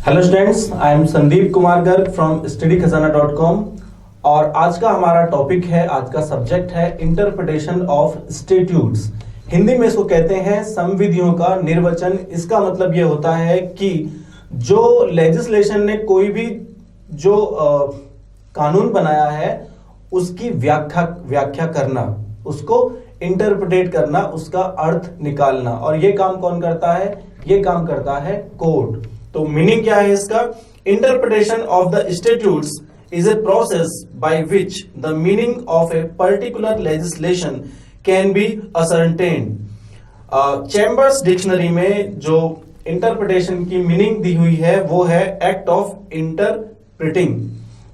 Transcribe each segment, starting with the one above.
Hello students, I am Sandeep Kumar Garg from studykhazana.com और आज का हमारा टॉपिक है, आज का सब्जेक्ट है इंटरप्रिटेशन ऑफ स्टैट्यूट्स। हिंदी में इसको कहते हैं संविधियों का निर्वचन। इसका मतलब ये होता है कि जो लेजिस्लेशन ने कोई भी जो कानून बनाया है उसकी व्याख्या करना, उसको इंटरप्रिटेट करना, उसका अर्थ निकालना। और ये काम कौन करता है? ये काम करता है कोर्ट। तो मीनिंग क्या है इसका? Interpretation of the statutes is a process by which the meaning of a particular legislation can be ascertained. Chambers dictionary में जो इंटरप्रिटेशन की मीनिंग दी हुई है वो है एक्ट ऑफ इंटरप्रिटिंग।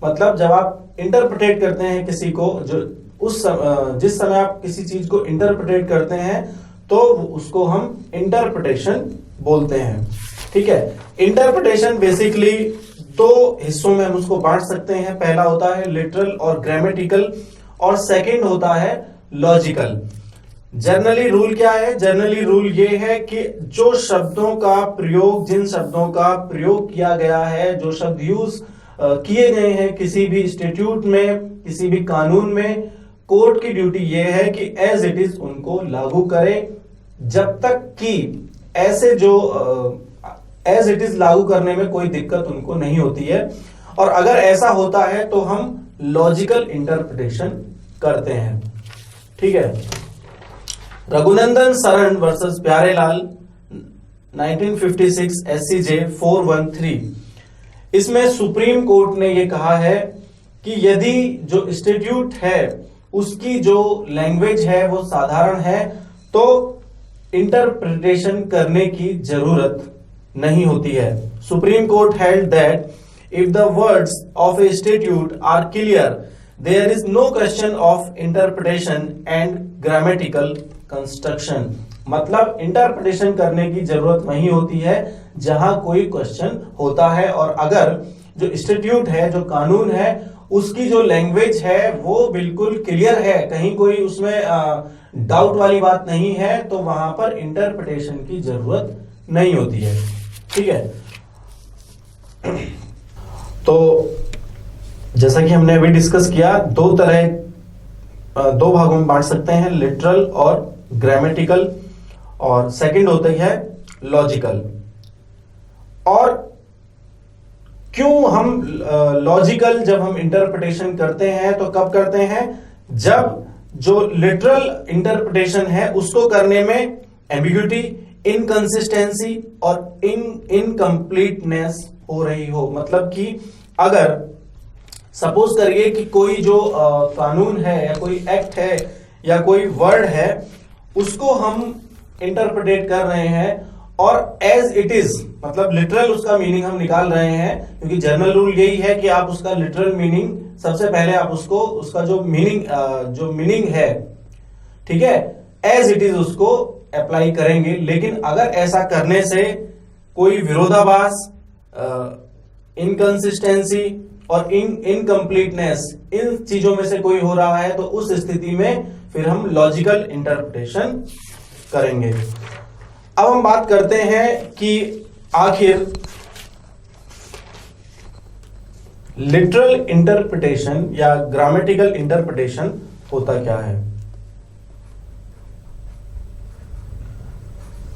मतलब जब आप इंटरप्रिटेट करते हैं किसी को, जिस समय आप किसी चीज को इंटरप्रिटेट करते हैं तो उसको हम इंटरप्रिटेशन बोलते हैं। ठीक है, इंटरप्रिटेशन बेसिकली दो हिस्सों में हम उसको बांट सकते हैं। पहला होता है लिटरल और ग्रामेटिकल और सेकंड होता है लॉजिकल। जनरली रूल क्या है? जनरली रूल ये है कि जो शब्दों का प्रयोग, जिन शब्दों का प्रयोग किया गया है, जो शब्द यूज किए गए हैं किसी भी स्टैट्यूट में, किसी भी कानून में, कोर्ट की ड्यूटी ये है कि एज इट इज उनको लागू करें, जब तक कि ऐसे जो एज इट इज लागू करने में कोई दिक्कत उनको नहीं होती है। और अगर ऐसा होता है तो हम लॉजिकल इंटरप्रिटेशन करते हैं। ठीक है, रघुनंदन शरण वर्सेस प्यारेलाल 1956 SCJ 413। इसमें सुप्रीम कोर्ट ने यह कहा है कि यदि जो स्टैट्यूट है उसकी जो लैंग्वेज है वो साधारण है तो इंटरप्रिटेशन करने की जरूरत नहीं होती है। Supreme Court held that if the words of a statute are clear there is no question of interpretation and grammatical construction. मतलब इंटरप्रिटेशन करने की जरूरत नहीं होती है जहां कोई क्वेश्चन होता है। और अगर जो स्टैट्यूट है, जो कानून है, उसकी जो लैंग्वेज है वो बिल्कुल क्लियर है, कहीं कोई उसमें डाउट वाली बात नहीं है, तो वहां पर इंटरप्रिटेशन की जरूरत नहीं होती है। ठीक है, तो जैसा कि हमने अभी डिस्कस किया, दो भागों में बांट सकते हैं, लिटरल और ग्रामेटिकल, और सेकंड होता है लॉजिकल। और क्यों हम लॉजिकल जब हम इंटरप्रिटेशन करते हैं तो कब करते हैं? जब जो लिटरल इंटरप्रिटेशन है उसको करने में एम्बिग्यूटी, इनकंसिस्टेंसी और इनकम्प्लीटनेस हो रही हो। मतलब कि अगर सपोज करिए कि कोई जो कानून है या कोई एक्ट है या कोई वर्ड है उसको हम इंटरप्रिटेट कर रहे हैं और एज इट इज, मतलब लिटरल उसका मीनिंग हम निकाल रहे हैं, क्योंकि जनरल रूल यही है कि आप उसका लिटरल मीनिंग सबसे पहले आप उसका जो मीनिंग है, ठीक है, एज इट इज उसको अप्लाई करेंगे। लेकिन अगर ऐसा करने से कोई विरोधाभास, इनकंसिस्टेंसी और इनकम्प्लीटनेस, इन चीजों में से कोई हो रहा है तो उस स्थिति में फिर हम लॉजिकल इंटरप्रिटेशन करेंगे। अब हम बात करते हैं कि आखिर लिटरल इंटरप्रिटेशन या ग्रामेटिकल इंटरप्रिटेशन होता क्या है।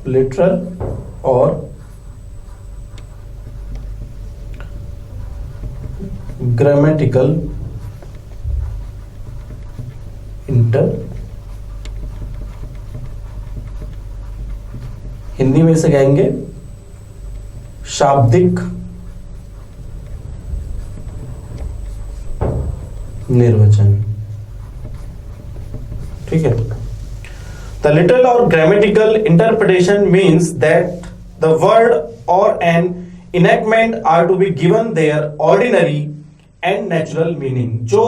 लिटरल और ग्रामेटिकल हिंदी में इसे कहेंगे शाब्दिक निर्वचन। ठीक है, the literal or grammatical interpretation means that the word or an enactment are to be given their ordinary and natural meaning। जो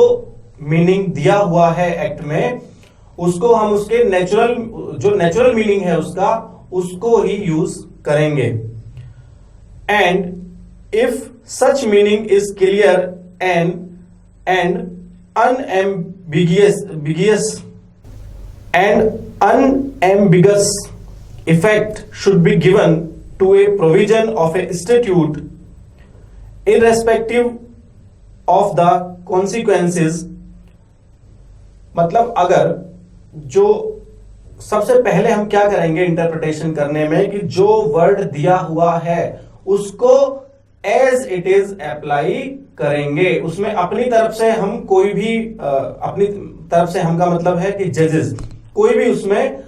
मीनिंग दिया हुआ है एक्ट में उसको हम उसके नेचुरल मीनिंग है उसको ही यूज करेंगे। And if such meaning is clear and unambiguous effect should be given to a provision of a statute irrespective of the consequences, मतलब अगर जो सबसे पहले हम क्या करेंगे इंटरप्रिटेशन करने में कि जो वर्ड दिया हुआ है उसको एज इट इज अप्लाई करेंगे, उसमें अपनी तरफ से हम कोई भी अपनी तरफ से हम का मतलब है कि जजेस कोई भी उसमें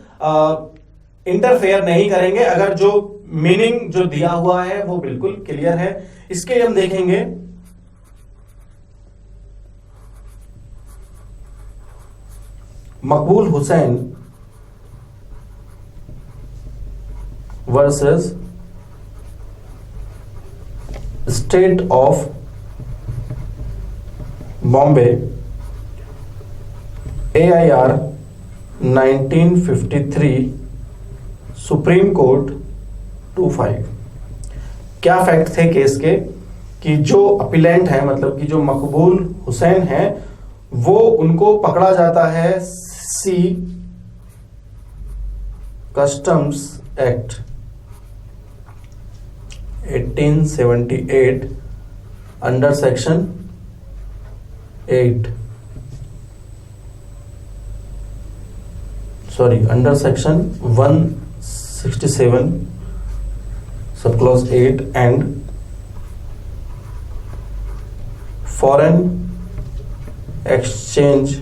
इंटरफेयर नहीं करेंगे अगर जो मीनिंग जो दिया हुआ है वो बिल्कुल क्लियर है। इसके हम देखेंगे मकबूल Hussain versus state of Bombay AIR 1953 supreme court 25। क्या फैक्ट थे केस के कि जो अपीलेंट है मतलब कि जो मकबूल हुसैन है वो उनको पकड़ा जाता है see customs act 1878 under section 8 under section 167 sub clause 8 and foreign exchange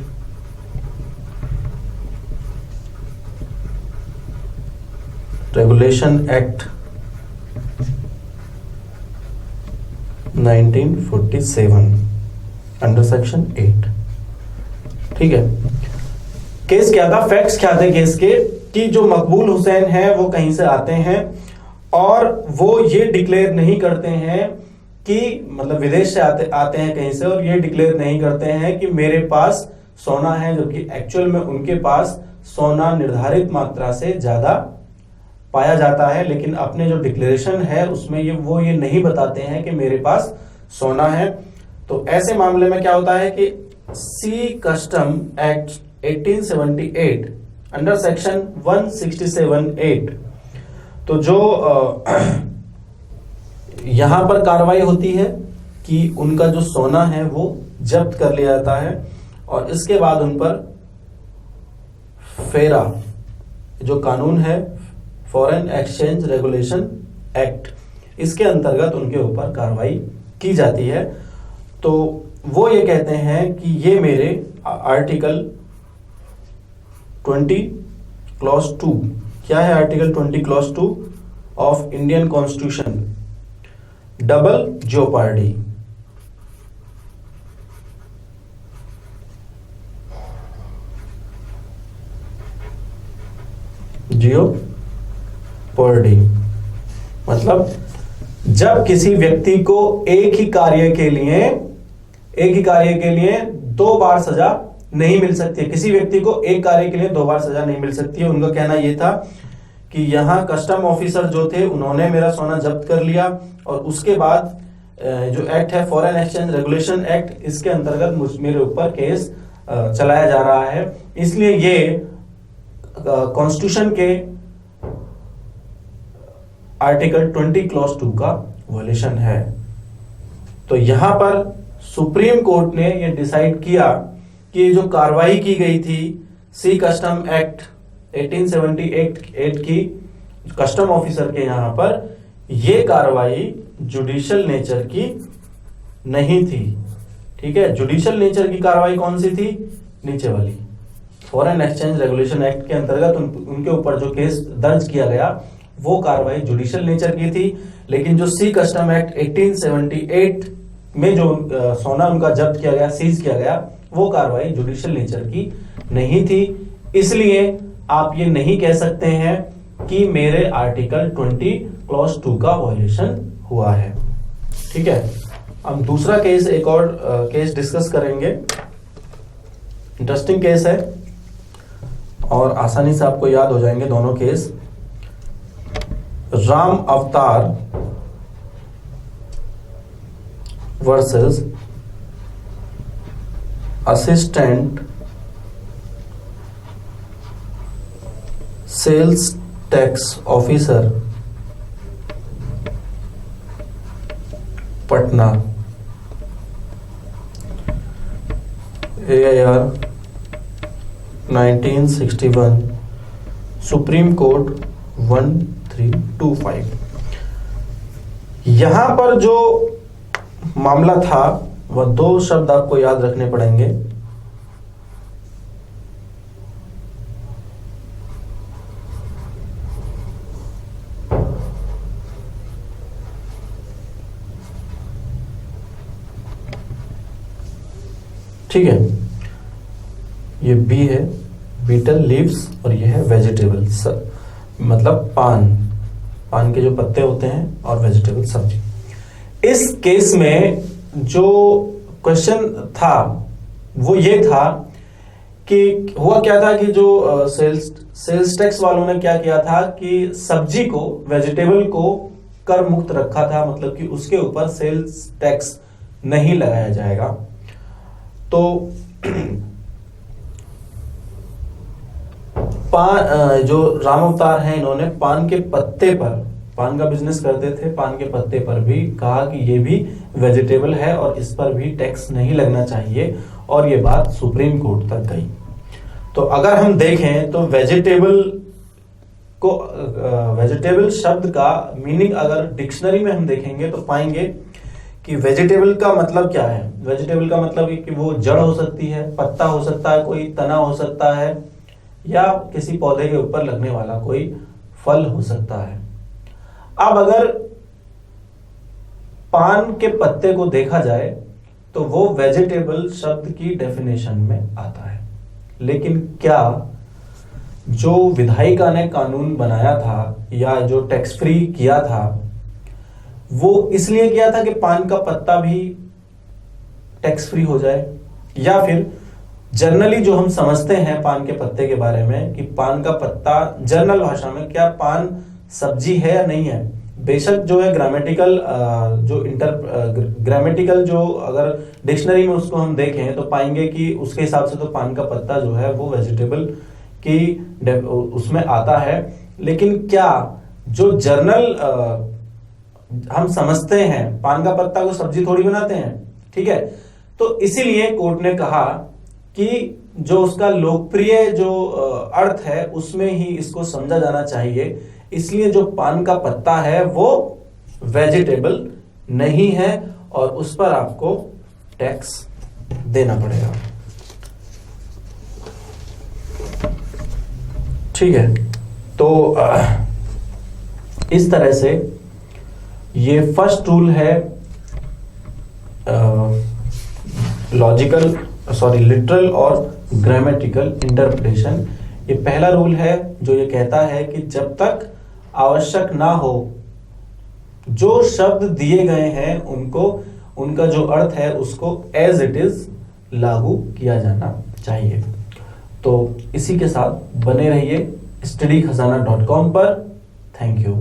regulation act 1947 under section 8। ठीक है, केस क्या था, फैक्ट्स क्या थे केस के कि जो मकबूल हुसैन है वो कहीं से आते हैं और वो ये डिक्लेयर नहीं करते हैं कि मतलब विदेश से आते हैं कहीं से और ये डिक्लेयर नहीं करते हैं कि मेरे पास सोना है, जबकि एक्चुअल में उनके पास सोना निर्धारित मात्रा से ज्यादा पाया जाता है, लेकिन अपने जो डिक्लेरेशन है उसमें वो ये नहीं बताते हैं कि मेरे पास सोना है। तो ऐसे मामले में क्या होता है कि सी कस्टम एक्ट 1878 अंडर सेक्शन 167(8) तो जो यहां पर कार्रवाई होती है कि उनका जो सोना है वो जब्त कर लिया जाता है और इसके बाद उन पर फेरा जो कानून है फॉरेन एक्सचेंज रेगुलेशन एक्ट, इसके अंतर्गत उनके ऊपर कार्रवाई की जाती है। तो वो ये कहते हैं कि ये मेरे आर्टिकल 20 क्लॉज 2, क्या है article 20 clause 2 of Indian constitution, double jeopardy, jeopardy मतलब जब किसी व्यक्ति को एक ही कार्य के लिए 2 बार सजा नहीं मिल सकती है, किसी व्यक्ति को एक कार्य के लिए 2 बार सजा नहीं मिल सकती है। उनका कहना यह था कि यहां कस्टम ऑफिसर जो थे उन्होंने मेरा सोना जब्त कर लिया और उसके बाद जो एक्ट है फॉरेन एक्सचेंज रेगुलेशन एक्ट, इसके अंतर्गत मेरे ऊपर केस चलाया जा रहा है, इसलिए ये कॉन्स्टिट्यूशन के आर्टिकल 20 क्लॉज 2 का वॉयलेशन है। तो यहां पर सुप्रीम कोर्ट ने यह डिसाइड किया कि ये जो कार्रवाई की गई थी सी कस्टम एक्ट 1878 की कस्टम ऑफिसर के यहां पर, यह कार्रवाई जुडिशियल नेचर की नहीं थी। ठीक है, जुडिशियल नेचर की कार्रवाई कौन सी थी, नीचे वाली फॉरेन एक्सचेंज रेगुलेशन एक्ट के अंतर्गत उनके ऊपर जो केस दर्ज किया गया वो कार्रवाई जुडिशियल नेचर की थी। लेकिन जो सी कस्टम एक्ट 1878 में जो सोना उनका जब्त किया गया, सीज किया गया, वो कार्रवाई जुडिशियल नेचर की नहीं थी, इसलिए आप ये नहीं कह सकते हैं कि मेरे आर्टिकल 20 क्लॉज 2 का वॉयलेशन हुआ है। ठीक है, हम दूसरा केस, एक और केस डिस्कस करेंगे। इंटरेस्टिंग केस है और आसानी से आपको याद हो जाएंगे दोनों case. Ram Avatar versus assistant sales tax officer Patna, AIR 1961, Supreme Court 1325। यहां पर जो मामला था वह दो शब्द आपको याद रखने पड़ेंगे। ठीक है, ये बी है बीटल लीव्स और ये है वेजिटेबल, मतलब पान के जो पत्ते होते हैं और वेजिटेबल सब्जी। इस केस में जो क्वेश्चन था वो ये था कि हुआ क्या था कि जो सेल्स टैक्स वालों ने क्या किया था कि सब्जी को, वेजिटेबल को कर मुक्त रखा था, मतलब कि उसके ऊपर सेल्स टैक्स नहीं लगाया जाएगा। तो जो राम अवतार हैं, इन्होंने पान के पत्ते पर, पान का बिजनेस करते थे, पान के पत्ते पर भी कहा कि ये भी वेजिटेबल है और इस पर भी टैक्स नहीं लगना चाहिए, और ये बात सुप्रीम कोर्ट तक गई। तो अगर हम देखें तो वेजिटेबल शब्द का मीनिंग अगर डिक्शनरी में हम देखेंगे तो पाएंगे कि वेजिटेबल का मतलब क्या है। वेजिटेबल का मतलब कि वो जड़ हो सकती है, पत्ता हो सकता है, कोई तना हो सकता है, या किसी पौधे के ऊपर लगने वाला कोई फल हो सकता है। अब अगर पान के पत्ते को देखा जाए तो वो वेजिटेबल शब्द की डेफिनेशन में आता है, लेकिन क्या जो विधायिका ने कानून बनाया था या जो टैक्स फ्री किया था वो इसलिए किया था कि पान का पत्ता भी टैक्स फ्री हो जाए, या फिर जनरली जो हम समझते हैं पान के पत्ते के बारे में कि पान का पत्ता जनरल भाषा में क्या पान सब्जी है या नहीं है। बेशक जो है ग्रामेटिकल जो अगर डिक्शनरी में उसको हम देखें तो पाएंगे कि उसके हिसाब से तो पान का पत्ता जो है वो वेजिटेबल की उसमें आता है, लेकिन क्या जो जर्नल हम समझते हैं पान का पत्ता को सब्जी थोड़ी बनाते हैं, ठीक है। तो इसीलिए कोर्ट ने कहा कि जो उसका लोकप्रिय जो अर्थ है उसमें ही इसको समझा जाना चाहिए, इसलिए जो पान का पत्ता है वो वेजिटेबल नहीं है और उस पर आपको टैक्स देना पड़ेगा। ठीक है, तो इस तरह से ये फर्स्ट रूल है लिटरल और ग्रामेटिकल इंटरप्रिटेशन। ये पहला रूल है जो ये कहता है कि जब तक आवश्यक ना हो, जो शब्द दिए गए हैं उनको, उनका जो अर्थ है उसको एज इट इज लागू किया जाना चाहिए। तो इसी के साथ बने रहिए studykhazana.com पर। Thank you.